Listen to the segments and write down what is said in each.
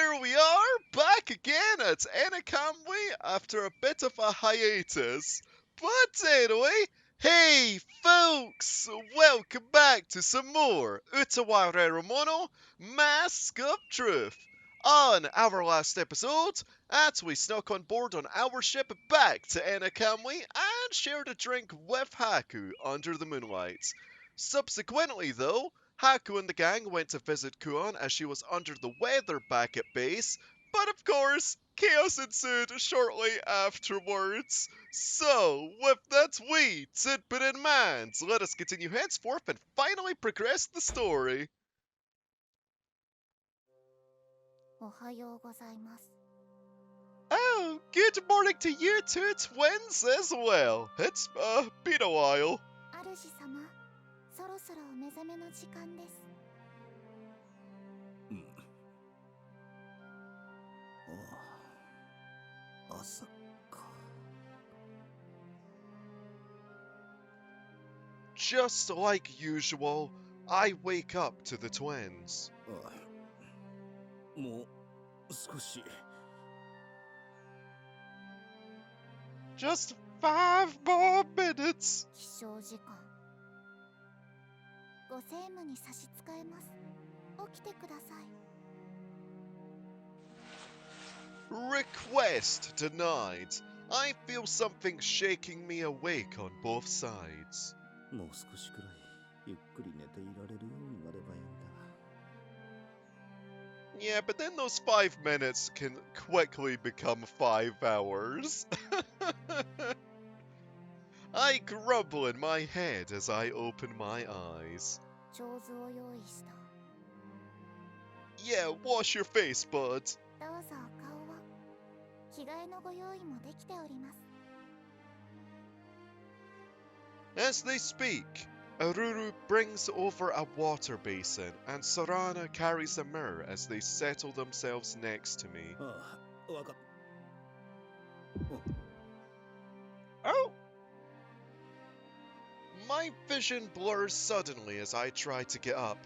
here we are, back again at Nekone after a bit of a hiatus. But anyway, hey folks, welcome back to some more Utawarerumono, Mask of Truth. On our last episode, Atuy snuck on board on our ship back to Nekone and shared a drink with Haku under the moonlight. Subsequently though, Haku and the gang went to visit Kuon as she was under the weather back at base, but of course, chaos ensued shortly afterwards. So, with that wee tidbit in mind, let us continue henceforth and finally progress the story. Oh, good morning to you two twins as well. It's been a while. そろそろお目覚めの時間です。朝か。Just like usual, I wake up to the twins. もう少し。Just 5 more minutes. 起床時間。ご政務に差し支えます。起きてください。Request denied. I feel something shaking me awake on both sides. もう少しくらいゆっくり寝ていられるようになればいいんだ。Yeah, but then those 5 minutes can quickly become 5 hours. I grumble in my head as I open my eyes. Yeah, wash your face, bud. As they speak, Aruru brings over a water basin and Sarana carries a mirror as they settle themselves next to me. Oh! My vision blurs suddenly as I try to get up.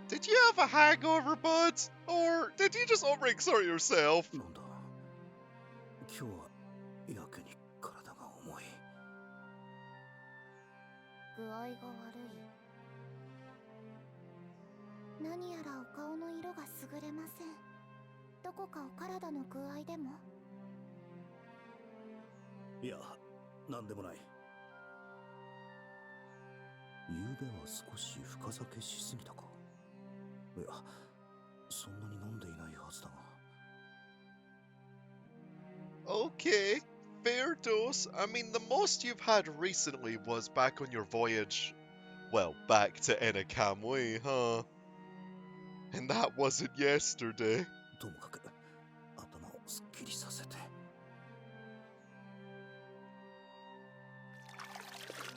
Did you have a hangover, bud? Or did you just overexert yourself? なんだ。今日はやけに体が重い。具合が悪い。何やらお顔の色が優れません。どこかお体の具合でも？いや、なんでもない。昨夜は少し深酒しすぎたか。いや、そんなに飲んでいないはずだが。Okay, fair dose. I mean, the most you've had recently was back on your voyage. Well, back to Nekone, huh? And that wasn't yesterday. ともかく、頭をすっきりさせて。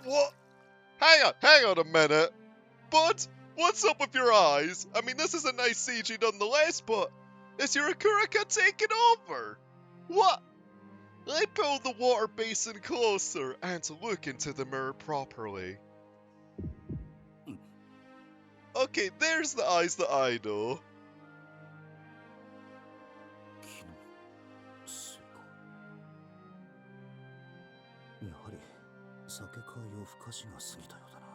What? Hang on a minute. Bud, what's up with your eyes? I mean, this is a nice CG nonetheless, but is your Akurika taking over? What? I pull the water basin closer and look into the mirror properly. Okay, there's the eyes that I know. 気のせいか。やはり酒か夜更かしが過ぎたようだな。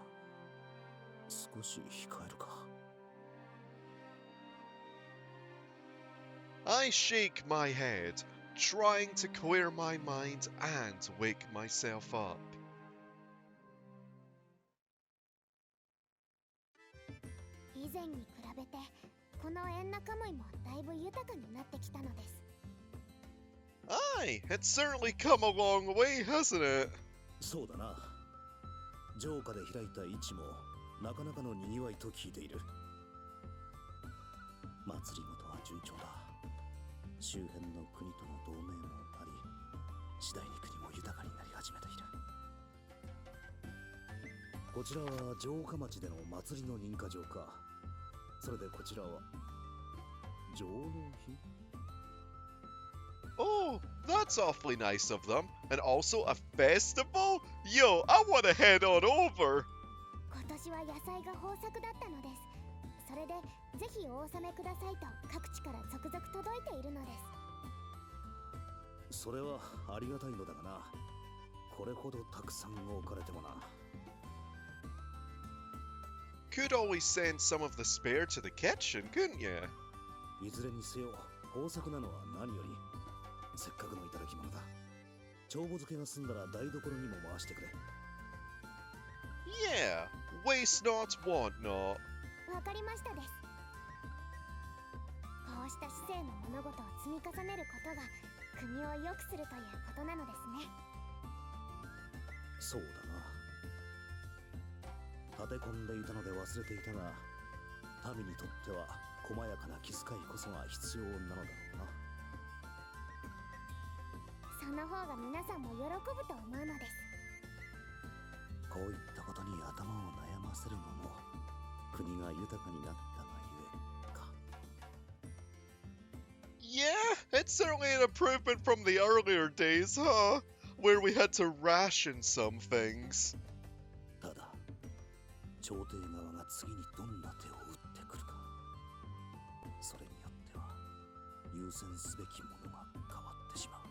少し控えるか。I shake my head, trying to clear my mind and wake myself up. 以前に比べてこのエンナカムイもだいぶ豊かになってきたのです。Aye, it's certainly come a long way, hasn't it? そうだな。城下で開いた市もなかなかの賑わいと聞いている。祭りごとは順調だ。周辺の国との同盟もあり、次第に国も豊かになり始めている。こちらは城下町での祭りの認可場か。それでこちらは城の日。Oh, that's awfully nice of them. And also a festival? Yo, I want to head on over. 今年は野菜が豊作だったのです。そそれでぜひお納めくださいと各地から続々届いているのです。それはありがたいのだがな。これほどたくさん置かれてもな。Could always send some of the spare to the kitchen, couldn't you? いずれにせよ豊作なのは何より。せっかくのいただき物だ。帳簿漬けが済んだら台所にも回してくれ。Yeah, waste not, want not. わかりましたです。こうした市政の物事を積み重ねることが国を良くするということなのですね。そうだな。立て込んでいたので忘れていたが、民にとっては細やかな気遣いこそが必要なのだろうな。その方が皆さんも喜ぶと思うのです。こういったことに頭を悩ませるのも国が豊かになったがゆえか。Yeah, it's certainly an improvement from the earlier days, huh? Where we had to ration some things. ただ、朝廷側が次にどんな手を打ってくるか、それによっては優先すべきものが変わってしまう。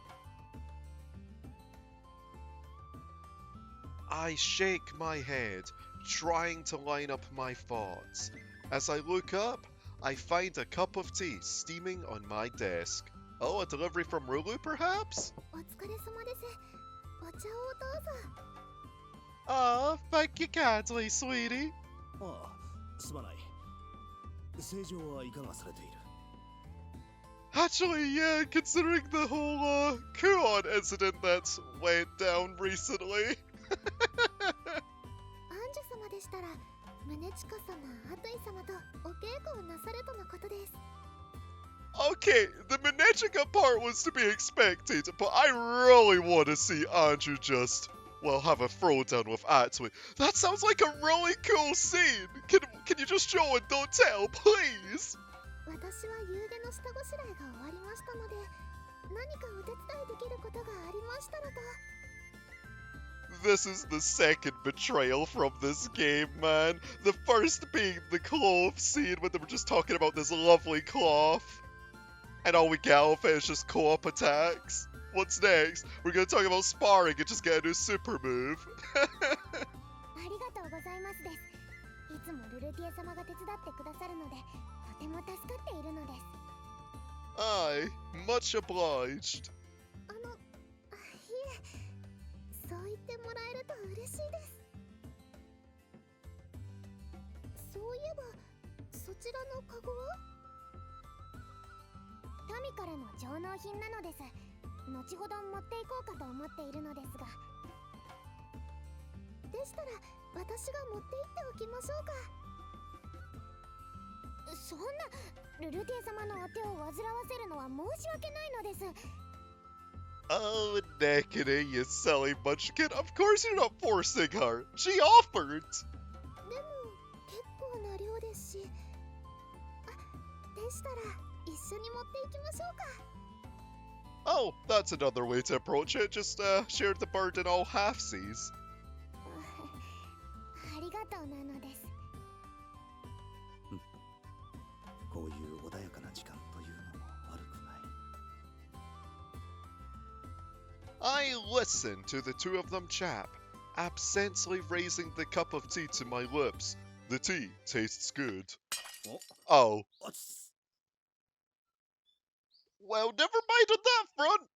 I shake my head, trying to line up my thoughts. As I look up, I find a cup of tea steaming on my desk. Oh, a delivery from Rulu, perhaps? お疲れ様です。お茶をどうぞ。Ah, thank you kindly, sweetie. ああ、すまない。正常はいかがされている？ Actually, yeah, considering the whole, Kuon incident that went down recently. アンジュ様でしたら、宗近様、アトイ様とお稽古をなされとのことです。Okay, the Manechika part was to be expected, but I really want to see Andrew just, well, have a throwdown with Atuy. That sounds like a really cool scene. Can you just show and don't tell, please? 私は夕げの下ごしらえが終わりましたので、何かお手伝いできることがありましたらと。This is the second betrayal from this game, man. The first being the cloth scene when they were just talking about this lovely cloth. And all we get out of it is just co-op attacks. What's next? We're gonna talk about sparring and just get a new super move. ありがとうございますです。いつもルルティエ様が手伝ってくださるので、とても助かっているのです。Aye, much obliged. いえ、そう言ってもらえると嬉しいです。そういえば、そちらのカゴは？民からの上納品なのです。後ほど持っていこうかと思っているのですが。でしたら、私が持って行っておきましょうか。そんな、ルルティエ様のお手を煩わせるのは申し訳ないのです。Oh, Nekone, you silly munchkin. Of course you're not forcing her. She offered. でも、結構な量ですし。でしたら、一緒に持っていきましょうか。Oh, that's another way to approach it. Just, share the burden all halfsies. ありがとうなのです。こういう穏やかな時間というのも悪くない。I listen to the two of them chap, absently raising the cup of tea to my lips. The tea tastes good. Oh. Well, never mind on that front.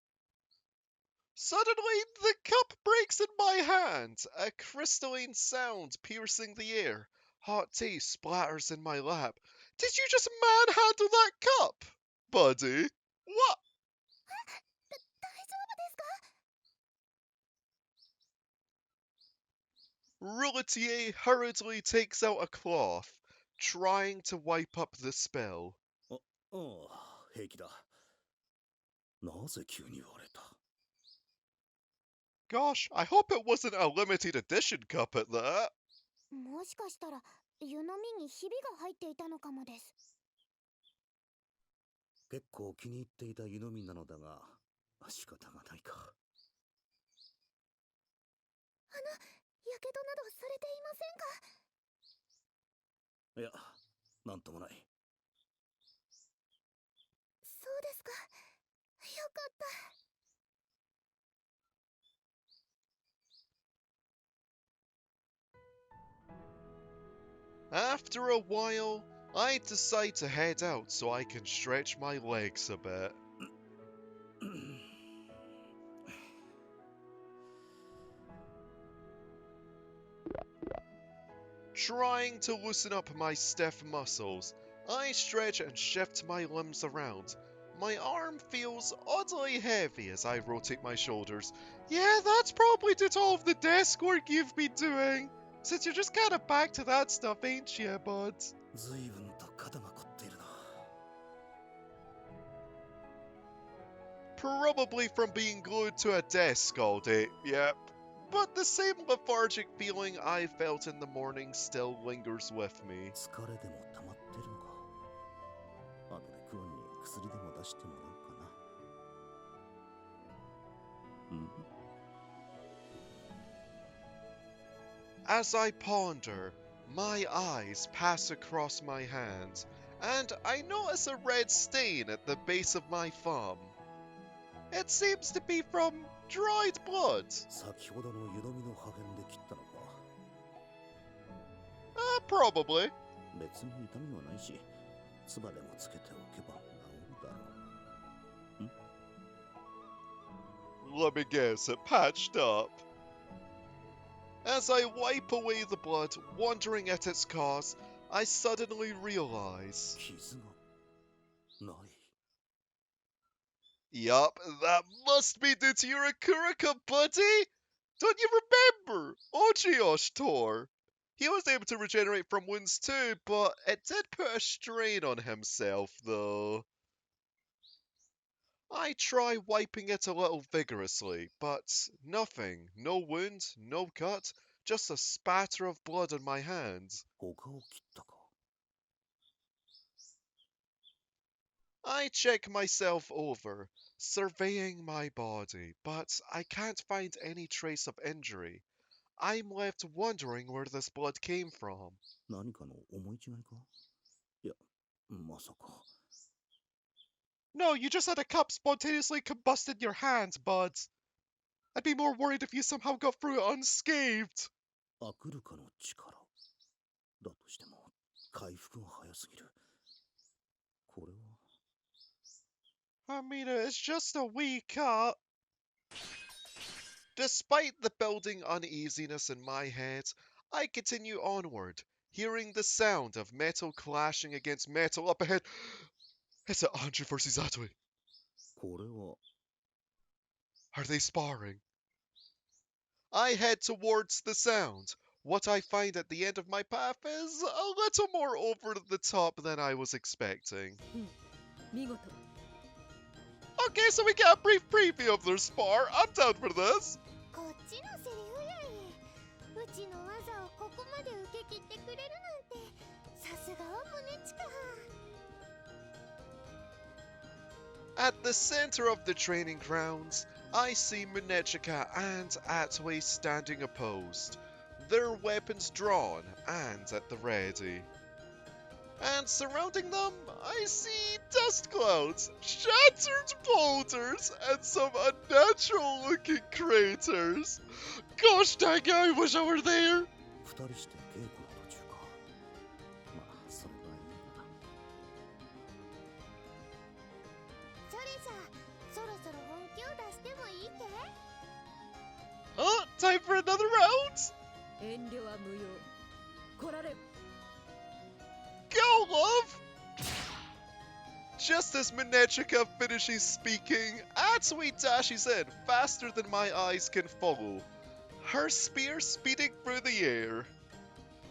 Suddenly, the cup breaks in my hand, a crystalline sound piercing the air. Hot tea splatters in my lap. Did you just manhandle that cup, buddy? What? 大丈夫ですか？ Rouletier hurriedly takes out a cloth, trying to wipe up the spill. ああ、平気だ。なぜ急に言われた？ Gosh, I hope it wasn't a limited edition cup at that. もしかしたら湯飲みにひびが入っていたのかもです。結構気に入っていた湯飲みなのだが、仕方がないか。やけどなどされていませんか？いや、なんともない。そうですか。よかった。After a while, I decide to head out so I can stretch my legs a bit. Trying to loosen up my stiff muscles, I stretch and shift my limbs around. My arm feels oddly heavy as I rotate my shoulders. Yeah, that's probably due to all of the desk work you've been doing. Since you're just kind of back to that stuff, ain't you, bud? 随分と肩が凝っているな。Probably from being glued to a desk all day, yep. But the same lethargic feeling I felt in the morning still lingers with me. 疲れでも溜まってるのか。後でクオンに薬でも出してもらおうかな。As I ponder, my eyes pass across my hands, and I notice a red stain at the base of my thumb. It seems to be from dried blood. 先ほどの湯飲みの破片で切ったのか。Probably. 別に痛みはないし、唾でもつけておけば治るだろう。Let me guess, it patched up. As I wipe away the blood, wondering at its cause, I suddenly realize. 傷がない。Yup, that must be due to your Akurika, buddy! Don't you remember? Oshtor. He was able to regenerate from wounds too, but it did put a strain on himself, though. I try wiping it a little vigorously, but nothing. No wound, no cut, just a spatter of blood on my hands. 他を切ったか。I check myself over, surveying my body, but I can't find any trace of injury. I'm left wondering where this blood came from. 何かの思い違いか。いや、まさか。No, you just had a cup spontaneously combust in your hands, bud. I'd be more worried if you somehow got through it unscathed. アクルカの力。だとしても、回復が早すぎる。これは。I mean, it's just a wee cut. Despite the building uneasiness in my head, I continue onward, hearing the sound of metal clashing against metal up ahead. It's at 100 versus Atuy. これは。Are they sparring? I head towards the sound. What I find at the end of my path is a little more over the top than I was expecting. Okay, so we get a brief preview of their spar. I'm down for this. こっちのセリフやい。うちの技をここまで受け切ってくれるなんて、さすがは胸近。At the center of the training grounds, I see Munechika and Atuy standing opposed, their weapons drawn and at the ready. And surrounding them, I see dust clouds, shattered boulders, and some unnatural-looking craters. Gosh dang it, I wish I were there! 二人して稽古の途中か。まあ、それはいいな。それじゃあ、そろそろ本気を出してもいいけ？ Time for another round? 遠慮は無用。来られ。Go, love! Just as Munechika finishes speaking, Atuy dashes in faster than my eyes can follow, her spear speeding through the air.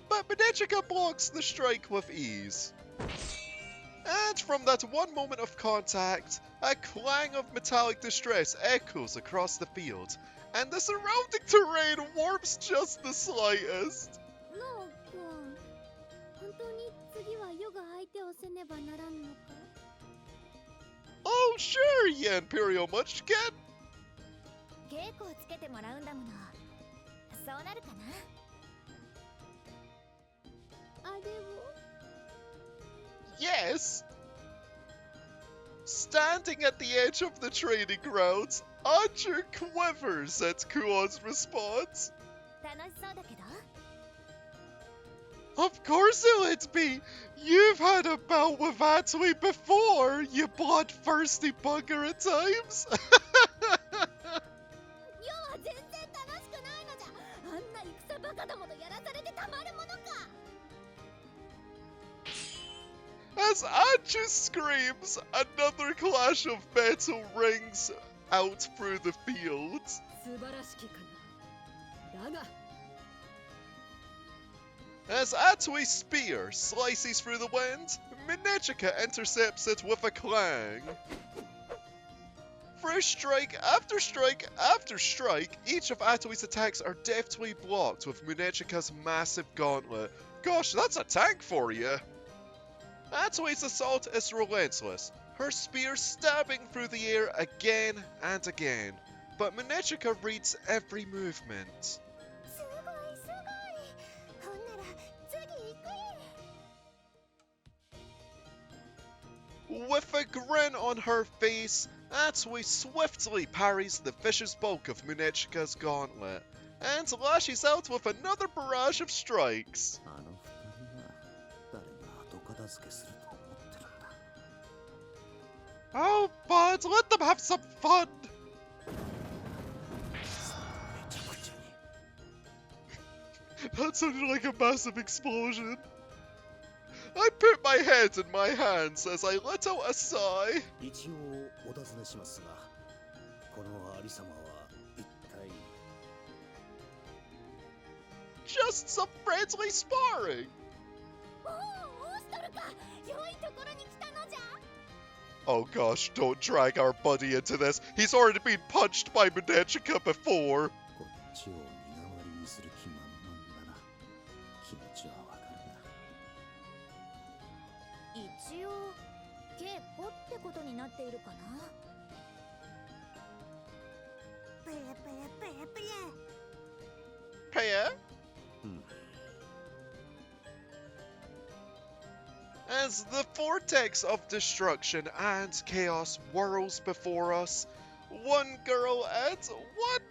But Munechika blocks the strike with ease. And from that one moment of contact, a clang of metallic distress echoes across the field, and the surrounding terrain warps just the slightest. のう、クオン。本当に次はヨが相手をせねばならんのか？ Oh, sure, you Imperial Munchkin! 稽古をつけてもらうんだもの。そうなるかな？あれを。Yes! Standing at the edge of the training grounds, Archer quivers at Kuon's response. 楽しそうだけど Of course it would be! You've had a bout with Atuy before, you bloodthirsty bugger at times! 要は全然楽しくないのじゃあんな戦バカどもとやらされてたまるものか As Archer screams, another clash of metal rings out through the fields. 素晴らしきかなだが As Atuy's spear slices through the wind, Minechika intercepts it with a clang. Through strike after strike after strike, each of Atuy's attacks are deftly blocked with Minechika's massive gauntlet. Gosh, that's a tank for you! Atuy's assault is relentless, her spear stabbing through the air again and again, but Minechika reads every movement. すごいすごいほんなら次行く With a grin on her face, Atuy swiftly parries the vicious bulk of Minechika's gauntlet, and lashes out with another barrage of strikes. あの二人は誰が後片付けすると思ってるんだ。 Oh, but let them have some fun! めちゃくちゃに That sounded like a massive explosion. I put my head in my hands as I let out a sigh. 一応お尋ねしますが、このありさまは一体 Just some friendly sparring. おおオーストルか良いところに来たのじゃ Oh gosh, don't drag our buddy into this. He's already been punched by Minechika before. こっちを身代わりにする気満々だな。気持ちはわかるが。一応稽古ってことになっているかなプレプレプレプレ Paya? うん。 As the vortex of destruction and chaos whirls before us, one girl and one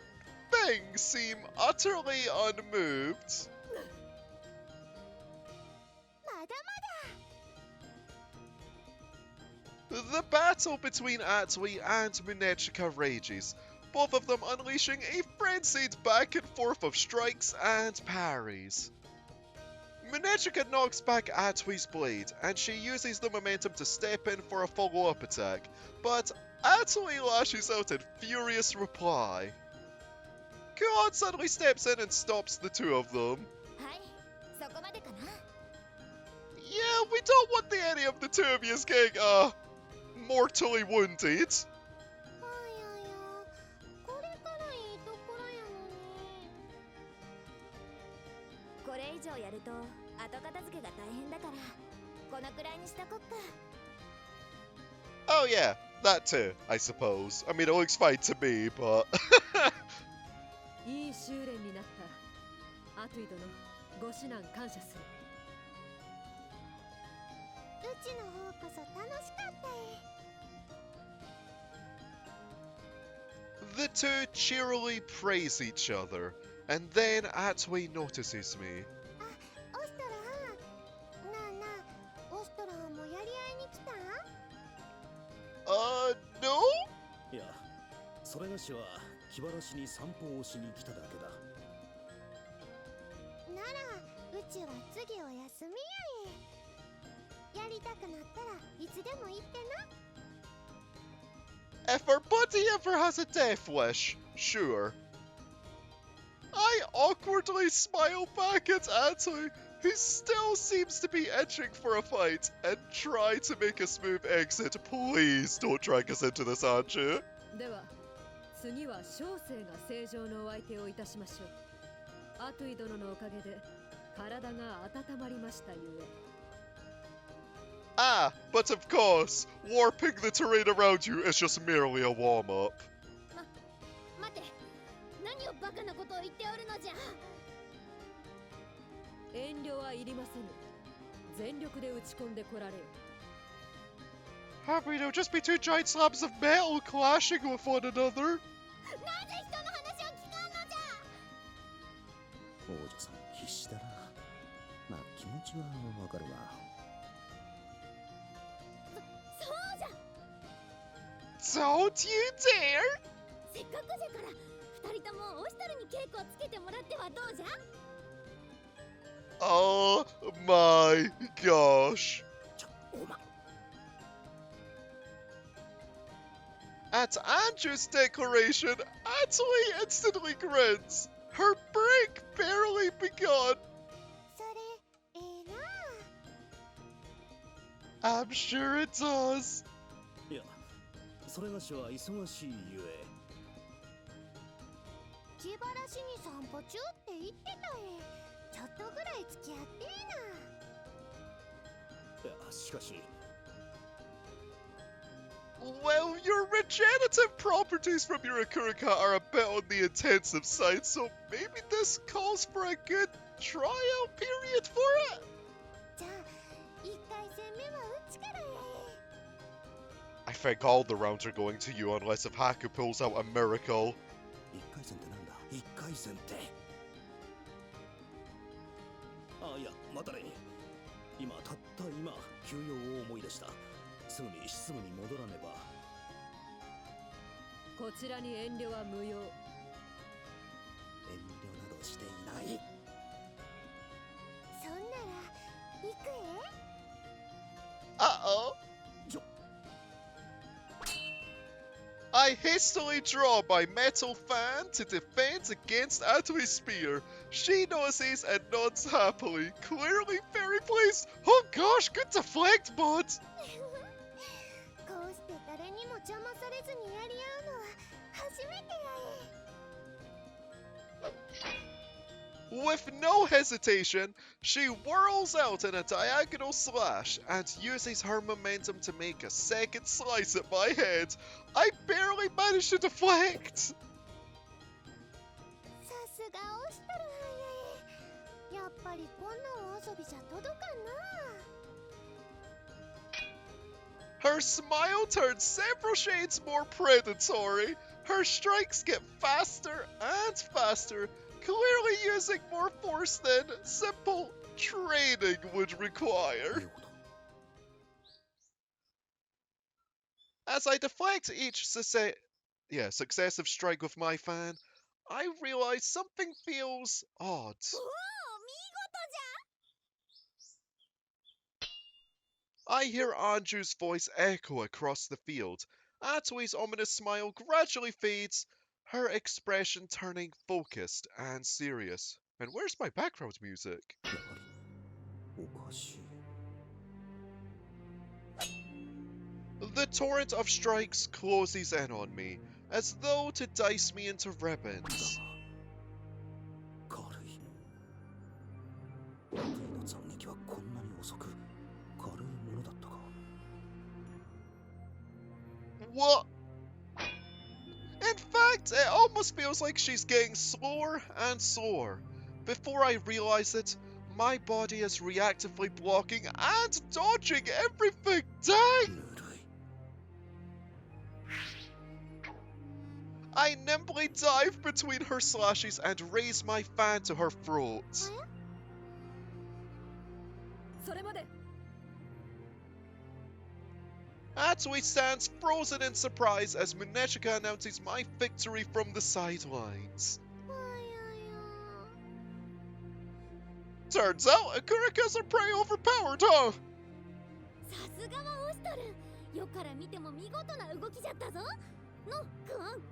thing seem utterly unmoved. まだまだ The battle between Atuy and Minechika rages, both of them unleashing a frenzied back and forth of strikes and parries. Minechika knocks back Atuy's blade, and she uses the momentum to step in for a follow-up attack, but Atuy lashes out in furious reply. Kuon suddenly steps in and stops the two of them. はいそこまでかな Yeah, we don't want any of the two of you getting, mortally wounded. あややこれからいいところやのにこれ以上やると後片付けが大変だからこのくらいにしとこっか Oh yeah, that too, I suppose. I mean, it looks fine to me, but... いい修練になったアトゥイ殿ご指南感謝するうちの方こそ楽しかった The two cheerily praise each other, and then Atuy notices me. あオストランなあなあオストランもやり合いに来た No? いや、それがしは気晴らしに散歩をしに来ただけだ。ならうちは次お休みやりたくなったらいつでも言ってな If our buddy ever has a death wish, sure. I awkwardly smile back at Atuy, who still seems to be itching for a fight, and try to make a smooth exit. Please don't drag us into this, Anju. では次は小生が正常のお相手をいたしましょうアトゥイ殿のおかげで体が温まりましたゆえ Ah, but of course, warping the terrain around you is just merely a warm-up. 待て何をバカなことを言っておるのじゃ遠慮はいりませぬ全力で打ち込んでこられよ Happy they'll just be two giant slabs of metal clashing with one another. なぜ人の話を聞かんのじゃ。王女さん必死だな。まあ気持ちはわかるが。そうじゃ。 Don't you dare! せっかくじゃから二人ともオシトルに稽古をつけてもらってはどうじゃ。 Oh my gosh. おま。 At Andrew's declaration, Atuy instantly grins. Her break barely begun. それええな。 I'm sure it does. いや、それがしは忙しいゆえ。気晴らしに散歩中って言ってたえ。ちょっとぐらい付き合ってえな。いや、しかし。 Well, your regenerative properties from your Akurika are a bit on the intensive side, so maybe this calls for a good trial period for it? じゃあ一回戦目はうちからえ。 I think all the rounds are going to you unless if Haku pulls out a miracle. 一回戦ってなんだ。一回戦って。あ、いや、待たれ。今たった今休養を思い出した。すぐに執務に戻らねば。こちらに遠慮は無用。遠慮などしていない。そんなら行くえ。 Uh-oh. I hastily draw my metal fan to defend against Atuy's spear. She notices and nods happily, clearly very pleased. Oh gosh, good deflect, bud! こうして誰にも邪魔されずにやり合うのは初めてやえ。 With no hesitation, she whirls out in a diagonal slash and uses her momentum to make a second slice at my head. I barely managed to deflect! さすがオシトルはやえ。やっぱりこんなお遊びじゃ届かんな。 Her smile turns several shades more predatory. Her strikes get faster and faster, clearly using more force than simple training would require. As I deflect each successive strike with my fan, I realize something feels odd. おお、見事じゃ。 I hear Andrew's voice echo across the field. Atuy's ominous smile gradually fades, her expression turning focused and serious. And where's my background music? やはりおかしい。 The torrent of strikes closes in on me, as though to dice me into ribbons. 軽い。Atuyの斬撃はこんなに遅く軽いものだったか。 What? In fact, it almost feels like she's getting slower and slower. Before I realize it, my body is reactively blocking and dodging everything. Dang! ぬるい。 I nimbly dive between her slashes and raise my fan to her throat. それまで。 Atuy stands frozen in surprise as Munechika announces my victory from the sidelines. わやや。 Turns out, Akurikas are pretty overpowered, huh? さすがはオシトル。よから見ても見事な動きじゃったぞ。のクオン。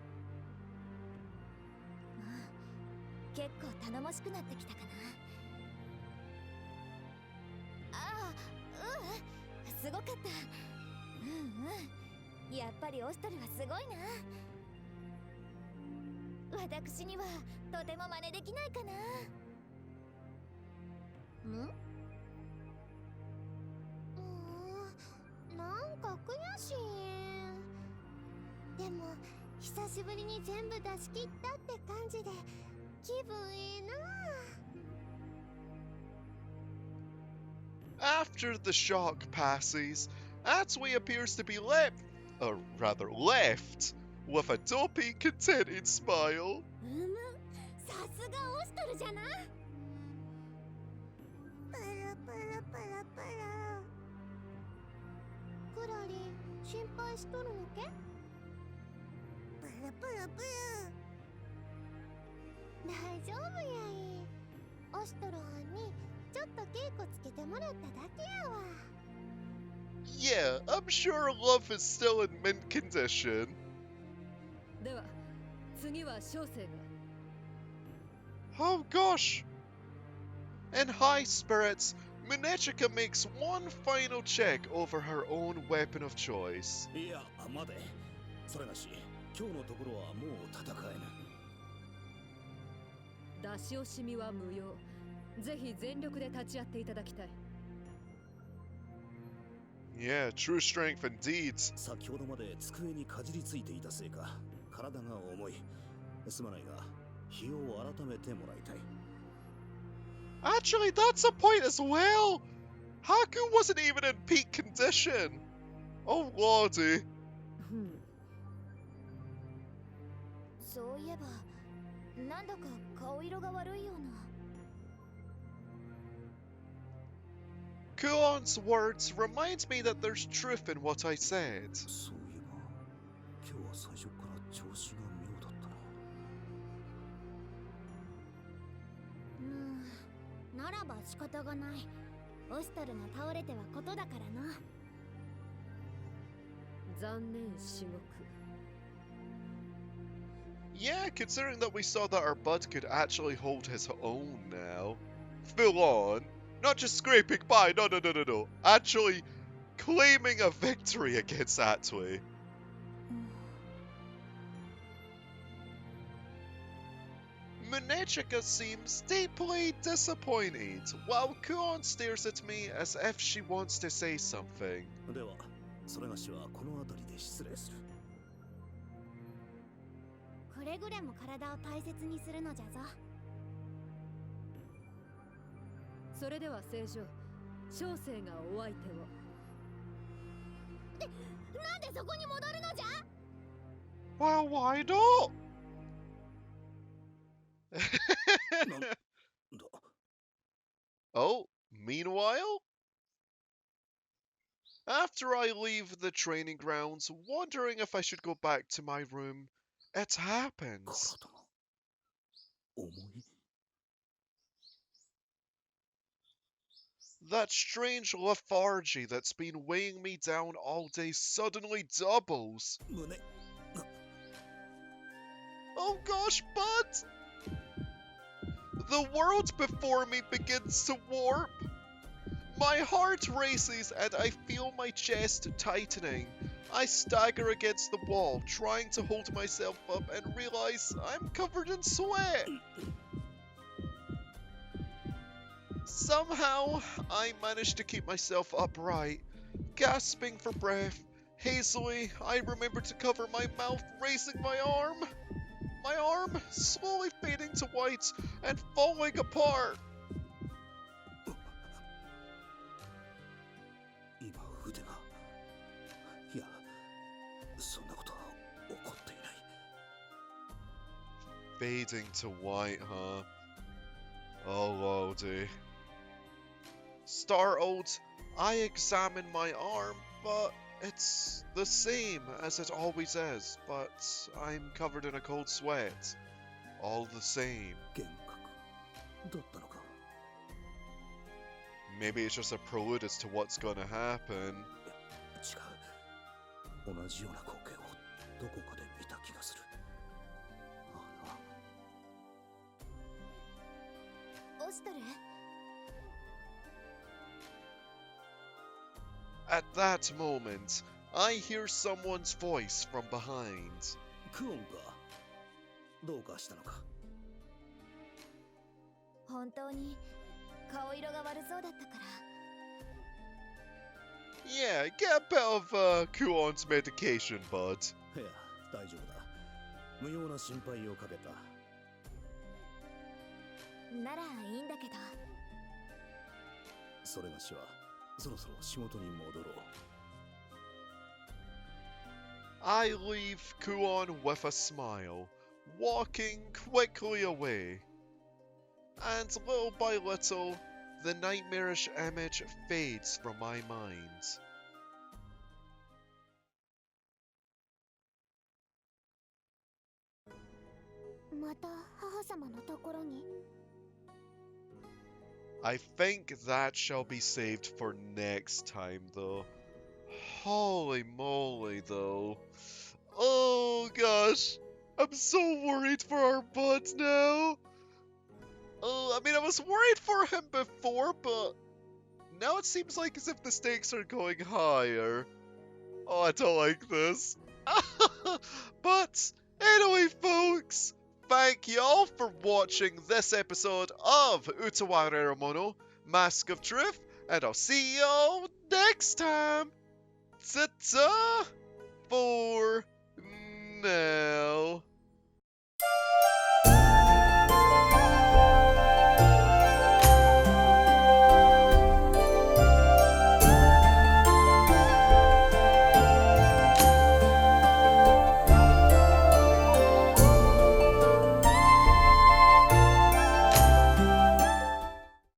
結構頼もしくなってきたかな。ああ、すごかった。やっぱりオシトルはすごいな。私にはとても真似できないかな。なんか悔しい。でも久しぶりに全部出し切ったって感じで気分いいな。 After the shock passes, Atuy appears to be left with a dopey, contented smile. さすがオストルじゃな。プルプルプルプル。クラリン心配しとるのけ？プルプルプル。大丈夫やい。オシトロはんにちょっと稽古つけてもらっただけやわ。Yeah, I'm sure love is still in mint condition. では次は小生が。 Oh gosh! In high spirits, Munechika makes one final check over her own weapon of choice. いや、待て。それなし、今日のところはもう戦えぬ。出し惜しみは無用。ぜひ全力で立ち会っていただきたい。 Yeah, true strength indeed. 先ほどまで机にかじりついていたせいか、体が重い。すまないが、日を改めてもらいたい。 Actually, that's a point as well! Haku wasn't even in peak condition! Oh lordy. そういえば、なんだか顔色が悪いような。 Kuon's words remind me that there's truth in what I said. そういえば、今日は最初から調子が妙だったな。ならば仕方がない。オストルが倒れてはことだからな。残念至極。 Yeah, considering that we saw that our bud could actually hold his own now. Full on. Not just scraping by, no. Actually claiming a victory against Atuy. Munechika seems deeply disappointed, while Kuon stares at me as if she wants to say something. では、それがしはこの辺りで失礼する。くれぐれも体を大切にするのじゃぞ。 それでは正常、小生がお相手を。なんでそこに戻るのじゃ？ Well, why not? なんだ。 Oh, meanwhile? After I leave the training grounds, wondering if I should go back to my room, it happens. 体が重い。 That strange lethargy that's been weighing me down all day suddenly doubles. 胸。 Oh gosh, bud! The world before me begins to warp. My heart races and I feel my chest tightening. I stagger against the wall, trying to hold myself up and realize I'm covered in sweat. Somehow, I manage to keep myself upright. Gasping for breath, hazily, I remember to cover my mouth, raising my arm. My arm slowly fading to white and falling apart. 今腕が。いや、そんなことは起こっていない。 Fading to white, huh? Oh lordy. Startled, I examine my arm, but it's the same as it always is, but I'm covered in a cold sweat. All the same. 幻覚だったのか。 Maybe it's just a prelude as to what's gonna happen. 違う。同じような光景をどこかで見た気がする。ああ。オストル？ At that moment, I hear someone's voice from behind. クオンか。どうかしたのか。本当に顔色が悪そうだったから。 Yeah, get a bit of Kuon's medication, bud. いや、大丈夫だ。無用な心配をかけた。ならいいんだけど。それがしは、そろそろ仕事に戻ろう。I leave Kuon with a smile, walking quickly away. And little by little, the nightmarish image fades from my mind. また母様のところに。 I think that shall be saved for next time, though. Holy moly, though. Oh gosh, I'm so worried for our bud now. Oh, I mean, I was worried for him before, but now it seems like as if the stakes are going higher. Oh, I don't like this. But anyway, folks, thank you all for watching this episode of Utawarerumono, Mask of Truth, and I'll see y'all next time. Ta-ta for now.